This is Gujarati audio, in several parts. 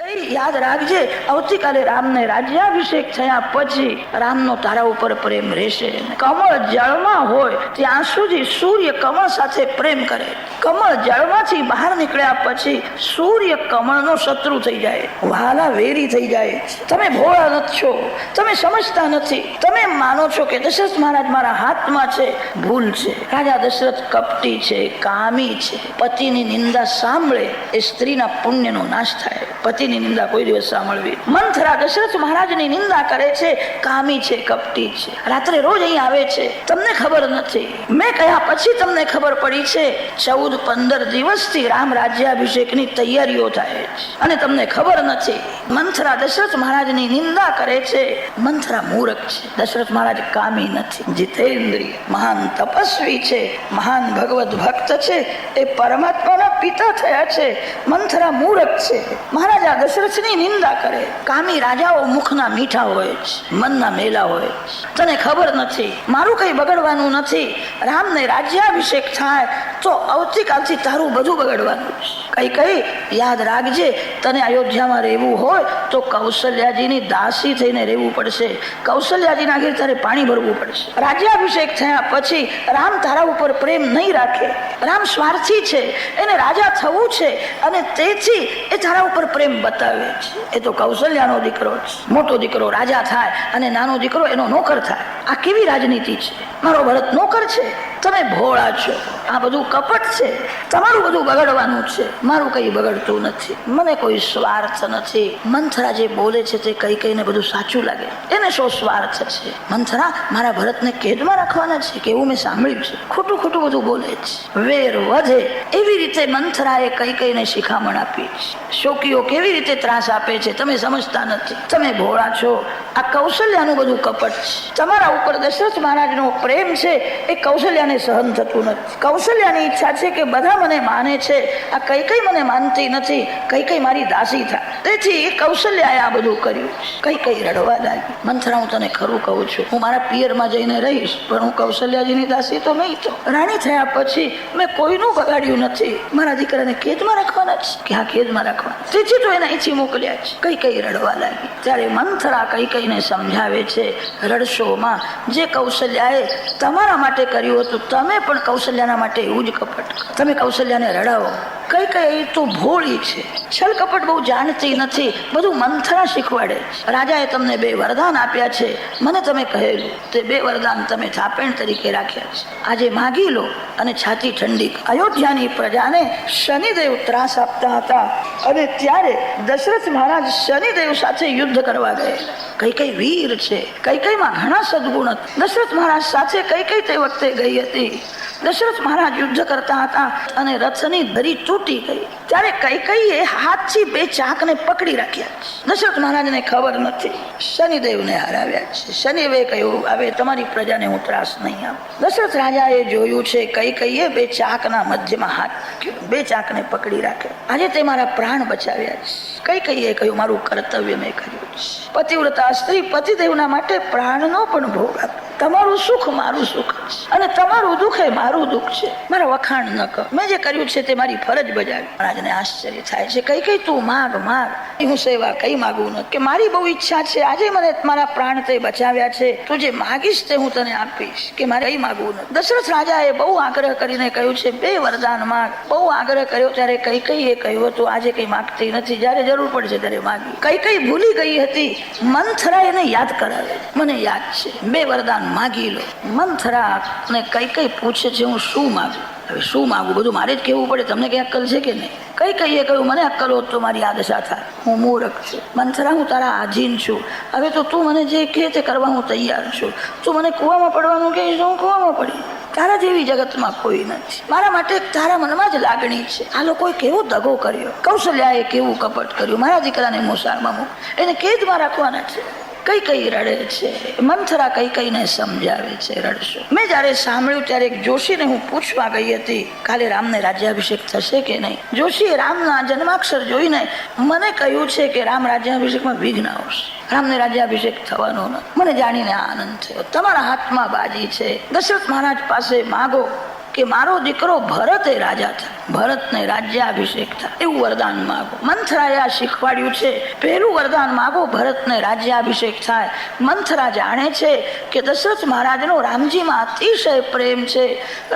યાદ રાખજે, આવતીકાલે રામને રાજ્યાભિષેક થયા પછી રામનો તારા ઉપર પ્રેમ રહેશે. કમળ જળમાં હોય ત્યાં સુધી સૂર્ય કમળ સાથે પ્રેમ કરે. કમળ જળમાંથી બહાર નીકળ્યા પછી સૂર્ય કમળનો શત્રુ થઈ જાય, વાલા વેરી થઈ જાય. તમે ભોળા નથી છો, તમે સમજતા નથી. તમે માનો છો કે દશરથ મહારાજ મારા હાથમાં છે. ભૂલ છે. રાજા દશરથ કપટી છે, કામી છે. પતિની નિંદા સાંભળે એ સ્ત્રીના પુણ્યનો નાશ થાય. પતિની નિંદા કોઈ દિવસ સાંભળવી. મંથરા દશરથ મહારાજની નિંદા કરે છે, કામી છે, કપટી છે. રાત્રે રોજ અહીં આવે છે, તમને ખબર નથી. મેં કહ્યા પછી તમને ખબર પડી છે. 14-15 દિવસથી રામ રાજ્યાભિષેકની તૈયારીઓ થાય છે અને તમને ખબર નથી. મંથરા દશરથ મહારાજની નિંદા કરે છે. મંથરા મૂર્ખ છે. દશરથ મહારાજ કામી નથી, જીતેન્દ્રિય, મહાન તપસ્વી છે, મહાન ભગવત ભક્ત છે. એ પરમાત્માના પિતા થયા છે. મંથરા મૂર્ખ છે. મહારાજા દશરથની નિંદા કરે. કામી રાજાઓ મુખના મીઠા હોય છે, મનના મેલા હોય છે. તને ખબર નથી, મારું કઈ બગડવાનું નથી. રામને રાજ્યાભિષેક થાય તો આવતીકાલથી તારું બધું બગડવાનું છે. કઈ યાદ રાખજે, તને અયોધ્યામાં રહેવું હોય તો કૌશલ્યાજીની દાસી થઈને રહેવું પડશે. કૌશલ્યાજીના ઘેર તારે પાણી ભરવું પડશે. રાજ્યાભિષેક થયા પછી રામ તારા ઉપર પ્રેમ નહીં રાખે. રામ સ્વાર્થી છે, એને રાજા થવું છે અને તેથી એ તારા ઉપર પ્રેમ બતાવે છે. એ તો કૌશલ્યાનો દીકરો છે. મોટો દીકરો રાજા થાય અને નાનો દીકરો એનો નોકર થાય. આ કેવી રાજનીતિ છે? મારો ભરત નોકર છે, તમે ભોળા છો. આ બધું કપટ છે. તમારું બધું બગડવાનું છે, મારું કઈ બગડતું નથી. મને કોઈ સ્વાર્થ નથી. મંથરા જે બોલે છે તે કઈને બધું સાચું લાગે. એને શો સ્વાર્થ છે? મંથરા મારા ભરતને કેદમાં રાખવાના છે કે એવું મેં સાંભળ્યું છે. ખોટું બધું બોલે છે. વેર વધે એવી રીતે મંથરાએ કઈને શિખામણ આપી છે. શોકીઓ કેવી રીતે ત્રાસ આપે છે તમે સમજતા નથી. તમે ભોળા છો. આ કૌશલ્યાનું બધું કપટ છે. તમારા ઉપર દશરથ મહારાજનો પ્રેમ છે એ કૌશલ્યાને સહન થતું નથી. કૌશલ્યાની ઈચ્છા છે કે બધા મને માને છે, આ કઈ મને માનતી નથી. કઈ મારી દાસી થાય. તેથી એ કૌશલ્યાએ આ બધું કર્યું. કઈ રડવા લાગી. મંથરા હું તને ખરું કહું છું, હું મારા પિયરમાં જઈને રહીશ, પણ હું કૌશલ્યાજીની દાસી તો નહીં. તો રાણી થયા પછી મેં કોઈનું બગાડ્યું નથી. મારા દીકરાને કેદમાં રાખવાના છે કે હા કેદમાં રાખવાના. તેથી તો એને અહીંથી મોકલ્યા છે. કઈ રડવા લાગી. ત્યારે મંથરા કઈને સમજાવે છે, રડશોમાં. જે કૌશલ્યાએ તમારા માટે કર્યું હતું તમે પણ કૌશલ્યાના માટે એવું જ કપટ. તમે કૌશલ્યાને રડાવો. કઈ તો ભોળી છે, છલ કપટ બહુ જાણતી નથી. બધું મંથરા શીખવાડે. રાજાએ તમને 2 વરદાન આપ્યા છે. મને તમે કહેલું તે 2 વરદાન તમે થાપણ તરીકે રાખ્યા છે. આજે માગી લો અને છાતી ઠંડી. અયોધ્યાની પ્રજાને શનિદેવ ત્રાસ આપતા હતા અને ત્યારે દશરથ મહારાજ શનિદેવ સાથે યુદ્ધ કરવા ગયેલા. કઈ વીર છે. કઈમાં ઘણા સદગુણ હતા. દશરથ મહારાજ સાથે કઈ તે વખતે ગઈ હતી. દશરથ મહારાજ યુદ્ધ કરતા હતા અને રથની ધરી તૂટી ગઈ. ત્યારે કઈએ હાથથી 2 ચાકને પકડી રાખ્યા. દશરથ મહારાજને ખબર નથી. શનિદેવને હરાવ્યા છે. શનિદેવે કહ્યું હવે તમારી પ્રજાને હું ત્રાસ નહીં આપું. દશરથ રાજાએ જોયું છે કઈએ 2 ચાકના મધ્યમાં હાથ, 2 ચાકને પકડી રાખ્યા. આજે તે મારા પ્રાણ બચાવ્યા છે. કઈએ કહ્યું મારું કર્તવ્ય મેં કર્યું છે. પતિવ્રતા સ્ત્રી પતિદેવના માટે પ્રાણનો પણ ભોગ આપે. તમારું સુખ મારું સુખ છે અને તમારું દુઃખ એ મારું દુઃખ છે. મારા વખાણ ન કર. મેં જે કર્યું છે તે મારી ફરજ બજાવી. મહારાજને આશ્ચર્ય થાય છે. કઈ તું માગ. હું સેવા કઈ માગું ન કે મારી બહુ ઈચ્છા છે. આજે મને મારા પ્રાણ તે બચાવ્યા છે. તું જે માગીશ તે હું તને આપીશ. કે મારે કઈ માગવું ન. દશરથ રાજાએ બહુ આગ્રહ કરીને કહ્યું છે 2 વરદાન માગ. બહુ આગ્રહ કર્યો ત્યારે કઈએ કહ્યું હતું આજે કઈ માગતી નથી, જયારે જરૂર પડશે ત્યારે માગી. કઈ ભૂલી ગઈ હતી. મંથરા એને યાદ કરાવે. મને યાદ છે 2 વરદાન માગી લો. મંથરા ને કઈ પૂછે છે હું શું માગું. હવે શું માગું બધું મારે જ કહેવું પડે. તમને કઈ અક્કલ છે કે નહીં? કઈએ કહ્યું મને અક્કલ હોત તો મારી આ દશા થાય. હું મૂર્ખ છું. મંથરા હું તારા આધીન છું. હવે તો તું મને જે કહે તે કરવા હું તૈયાર છું. તું મને કૂવામાં પડવાનું કહીશ તો હું કૂવામાં પડી. તારા જેવી જગતમાં કોઈ નથી. મારા માટે તારા મનમાં જ લાગણી છે. આ લોકોએ કેવો દગો કર્યો. કૌશલ્યાએ કેવું કપટ કર્યું. મારા દીકરાને મોસાળમાં મૂક. એને કેદમાં રાખવાના છે. કઈ રડે છે. મંથરા કઈને સમજાવે છે રડશો. મેં જયારે સાંભળ્યું ત્યારે એક જોશીને હું પૂછવા ગઈ હતી કાલે રામને રાજ્યાભિષેક થશે કે નહીં. જોશીએ રામના જન્માક્ષર જોઈને મને કહ્યું છે કે રામ રાજ્યાભિષેકમાં વિઘ્ન આવશે. રામને રાજ્યાભિષેક થવાનો નથી. મને જાણીને આનંદ થયો. તમારા હાથમાં બાજી છે. દશરથ મહારાજ પાસે માગો કે મારો દીકરો ભરત એ રાજા થાય. ભરતને રાજ્યાભિષેક થાય એવું વરદાન માગો. મંથરાએ આ શીખવાડ્યું છે. પહેલું વરદાન માગો, ભરતને રાજ્યાભિષેક થાય. મંથરા જાણે છે કે દશરથ મહારાજનો રામજીમાં અતિશય પ્રેમ છે.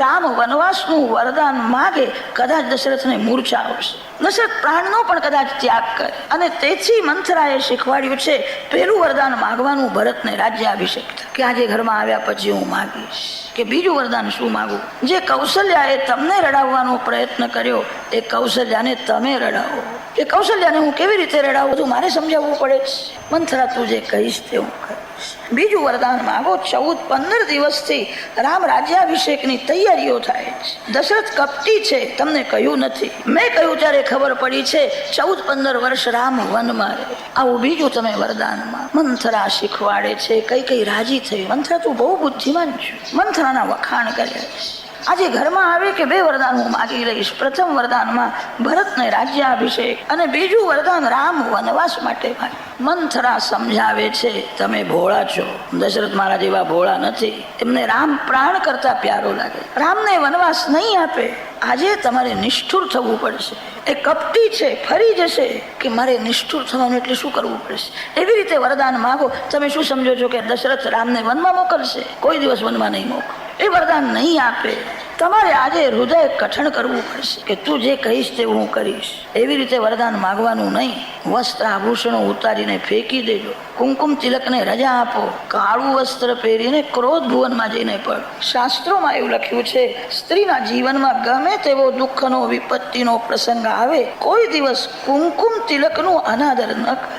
રામ વનવાસનું વરદાન માગે, કદાચ દશરથને મૂર્છા આવશે, દશરથ પ્રાણનો પણ કદાચ ત્યાગ કરે. અને તેથી મંથરાએ શીખવાડ્યું છે પહેલું વરદાન માગવાનું, ભરતને રાજ્યાભિષેક થાય. કે આજે ઘરમાં આવ્યા પછી હું માગીશ. કે બીજું વરદાન શું માગું? જે કૌશલ્યાએ તમને રડાવવાનો પ્રયત્ન કર્યો એ કૌશલ્યાને તમે રડાવો. એ કૌશલ્યાને હું કેવી રીતે રડાવું તું મારે સમજાવવું પડે છે. મંથરા તું જે કહીશ તે હું કરીશ. બીજું વરદાન માગો. 14-15 દિવસથી રામ રાજ્યાભિષેકની તૈયારીઓ થાય છે. દશરથ કપટી છે, તમને કહ્યું નથી. મેં કહ્યું ત્યારે ખબર પડી છે. 14-15 વર્ષ રામ વનમાં રહે. આવું બીજું તમે વરદાનમાં. મંથરા શીખવાડે છે. કઈ રાજી થઈ. મંથરા તું બહુ બુદ્ધિમાન છું. મંથરાના વખાણ કર્યા છે. આજે ઘરમાં આવે કે 2 વરદાન હું માગી લઈશ. પ્રથમ વરદાનમાં ભરતને રાજ્યાભિષેક અને બીજું વરદાન રામ વનવાસ માટે માગે. મંથરા સમજાવે છે તમે ભોળા છો, દશરથ મહારાજ એવા ભોળા નથી. એમને રામ પ્રાણ કરતા પ્યારો લાગે. રામને વનવાસ નહીં આપે. આજે તમારે નિષ્ઠુર થવું પડશે. એ કપટી છે, ફરી જશે. કે મારે નિષ્ઠુર થવાનું એટલે શું કરવું પડશે? એવી રીતે વરદાન માગો. તમે શું સમજો છો કે દશરથ રામને વનમાં મોકલશે? કોઈ દિવસ વનમાં નહીં મોકલે. એ વરદાન નહીં આપે. તમારે આજે હૃદય કઠણ કરવું પડશે કે તું જે કહીશ તે હું કરીશ. એવી રીતે વરદાન માગવાનું નહીં. વસ્ત્ર આભૂષણો ઉતારીને ફેંકી દેજો. કુમકુમ તિલકને રજા આપો. કાળું વસ્ત્ર પહેરીને ક્રોધ ભુવનમાં જઈને પડો. શાસ્ત્રોમાં એવું લખ્યું છે, સ્ત્રીના જીવનમાં ગમે તેવો દુઃખનો વિપત્તિનો પ્રસંગ આવે, કોઈ દિવસ કુમકુમ તિલકનું અનાદર ન કરે.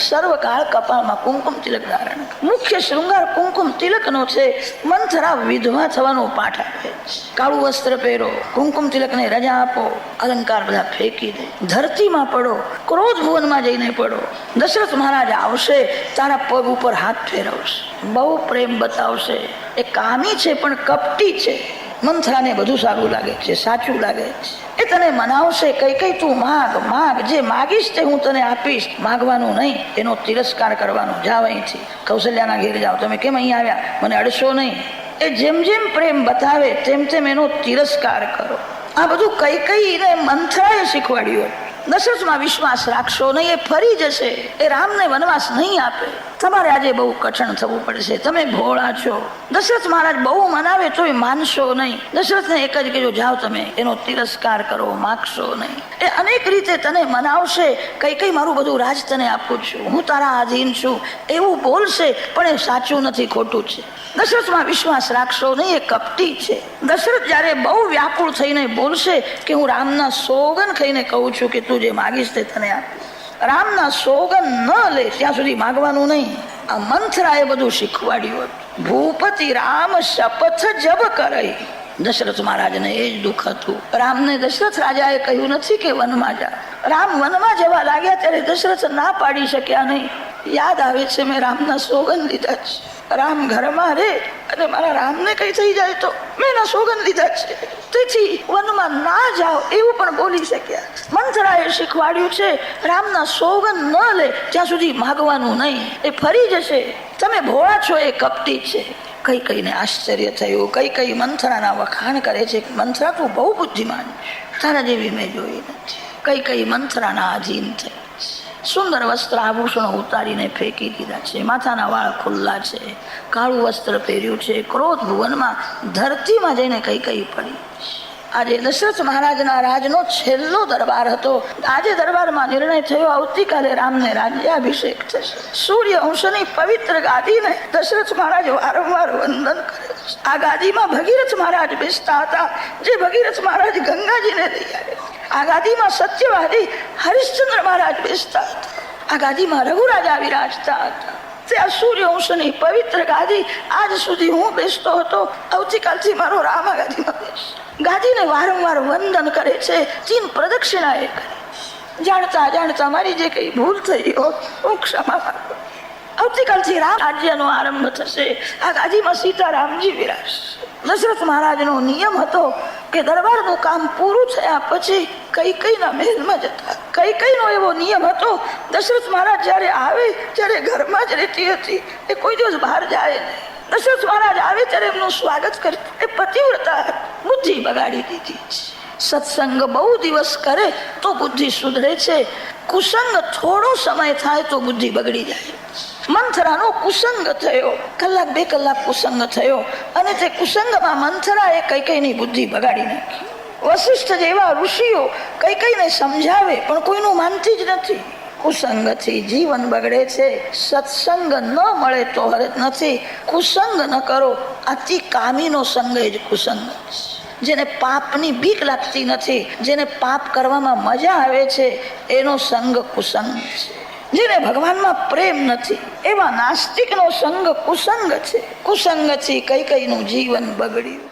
સર્વકાળ કપાળમાં કુમકુમ તિલક ધારણ. મુખ્ય શૃંગાર કુમકુમ તિલકનો છે. મંથરા વિધવા થવાનો પાઠ આપે. કાળું વસ્ત્ર પહેરો, કુમકુમ તિલકને રજા આપો, અલંકાર બધા ફેંકી દે, ધરતીમાં પડો, ક્રોધ ભુવનમાં જઈને પડો. દશરથ મહારાજ આવશે, તારા પગ ઉપર હાથ ફેરવશે, બહુ પ્રેમ બતાવશે. એ કામી છે પણ કપટી છે. મંથરાને બધું સારું લાગે છે, સાચું લાગે છે. એ તને મનાવશે. કઈ તું માગ, જે માગીશ તે હું તને આપીશ. માગવાનું નહીં, એનો તિરસ્કાર કરવાનો. જાવ અહીંથી, કૌશલ્યાના ઘેર જાઓ. તમે કેમ અહીં આવ્યા? મને અડશો નહીં. એ જેમ જેમ પ્રેમ બતાવે તેમ એનો તિરસ્કાર કરો. આ બધું કઈને મંથરાએ શીખવાડ્યું. દશરથમાં વિશ્વાસ રાખશો નહીં, એ ફરી જશે. એ રામને વનવાસ નહીં આપે. તમારે આજે બહુ કઠણ થવું પડશે. તમે ભોળા છો. દશરથ મહારાજ બહુ મનાવે તોય માનશો નહીં. દશરથને એક જ કહેજો, જાઓ તમે, એનો તિરસ્કાર કરો, માગશો નહીં. એ અનેક રીતે તને મનાવશે. કઈ મારું બધું રાજ તને આપું છું, હું તારા આધીન છું, એવું બોલશે. પણ એ સાચું નથી, ખોટું છે. દશરથમાં વિશ્વાસ રાખશો નહીં, એ કપટી છે. દશરથ જયારે બહુ વ્યાકુળ થઈને બોલશે કે હું રામના સોગન ખાઈને કહું છું કે તું જે માગીશ તે તને આપીશ. રામના સોગન ન લે ત્યાં સુધી માગવાનું નહીં. આ મંથરાએ બધું શીખવાડ્યું હતું. ભૂપતિ રામ શપથ જબ કરે. દશરથ મહારાજને એ જ દુઃખ હતું. રામને દશરથ રાજાએ કહ્યું નથી કે વનમાં જા. રામ વનમાં જવા લાગ્યા ત્યારે દશરથ ના પાડી શક્યા નહીં. યાદ આવે છે, મેં રામના સોગન લીધા છે. રામ ઘરમાં રે અને મારા રામને કઈ થઈ જાય તો મેં એના સોગન લીધા છે, તેથી વનમાં ના જાઓ એવું પણ બોલી શક્યા. મંથરાએ શીખવાડ્યું છે રામના સોગન ન લે ત્યાં સુધી માગવાનું નહીં. એ ફરી જશે. તમે ભોળા છો, એ કપટી છે. કઈને આશ્ચર્ય થયું. કઈ મંથરાના વખાણ કરે છે. મંથરા તું બહુ બુદ્ધિમાન છે, તારા જેવી મેં જોઈ નથી. કઈ મંથરાના આધીન થઈ. સુંદર વસ્ત્ર આભૂષણો ઉતારીને ફેંકી દીધા છે. માથાના વાળ ખુલ્લા છે. કાળું વસ્ત્ર પહેર્યું છે. ક્રોધ ભુવનમાં ધરતીમાં જઈને કઈ પડી. આજે દશરથ મહારાજના રાજનો છેલ્લો દરબાર હતો. આજે દરબારમાં નિર્ણય થયો, આવતીકાલે રામને રાજ્યાભિષેક થશે. સૂર્ય અંશની પવિત્ર ગાદીને દશરથ મહારાજ વારંવાર વંદન કરે છે. આ ગાદીમાં ભગીરથ મહારાજ બેસતા હતા, જે ભગીરથ મહારાજ ગંગાજીને લઈ આવ્યા. આ ગાદીમાં સત્યવાદી હરિશ્ચંદ્ર મહારાજ બેસતા હતા. આ ગાદીમાં રઘુરાજા વિરાજતા હતા. તે આ સૂર્યવંશની પવિત્ર ગાદી આજ સુધી હું બેસતો હતો. આવતીકાલથી મારો રામ આ ગાદીમાં બેસે. ગાદીને વારંવાર વંદન કરે છે. 3 પ્રદક્ષિણા એ કરે. જાણતા મારી જે કઈ ભૂલ થઈ હોય હું ક્ષમા માંગુ. આવતીકાલથી રામ રાજ્યનો આરંભ થશે. આ ગાદીમાં સીતારામજી વિરાજશે. દશરથ મહારાજનો નિયમ હતો કે દરબારનું કામ પૂરું થયા પછી કઈના મહેલમાં જતા. કઈનો એવો નિયમ હતો, દશરથ મહારાજ જયારે આવે ત્યારે ઘરમાં જ રહેતી હતી. એ કોઈ દિવસ બહાર જાય નહીં. દશરથ મહારાજ આવે ત્યારે એમનું સ્વાગત કરતા. એ પતિવ્રતા બુદ્ધિ બગાડી દીધી. સત્સંગ બહુ દિવસ કરે તો બુદ્ધિ સુધરે છે, કુસંગ થોડો સમય થાય તો બુદ્ધિ બગડી જાય. મંથરાનો કુસંગ થયો, કલાક બે કલાક કુસંગ થયો અને તે કુસંગમાં મંથરાએ કૈકેયીની બુદ્ધિ બગાડી નાખી. વશિષ્ઠ જેવા ઋષિઓ કૈકેયીને સમજાવે પણ કોઈનું માનતી જ નથી. કુસંગથી જીવન બગડે છે. સત્સંગ ન મળે તો હરત નથી. કુસંગ ન કરો. અતિ કામીનો સંગ જ કુસંગ છે. જેને પાપની બીક લાગતી નથી, જેને પાપ કરવામાં મજા આવે છે, એનો સંગ કુસંગ છે. જેને ભગવાનમાં પ્રેમ નથી એવા નાસ્તિકનો સંગ કુસંગ છે. કુસંગથી કૈકેયીનું જીવન બગડ્યું.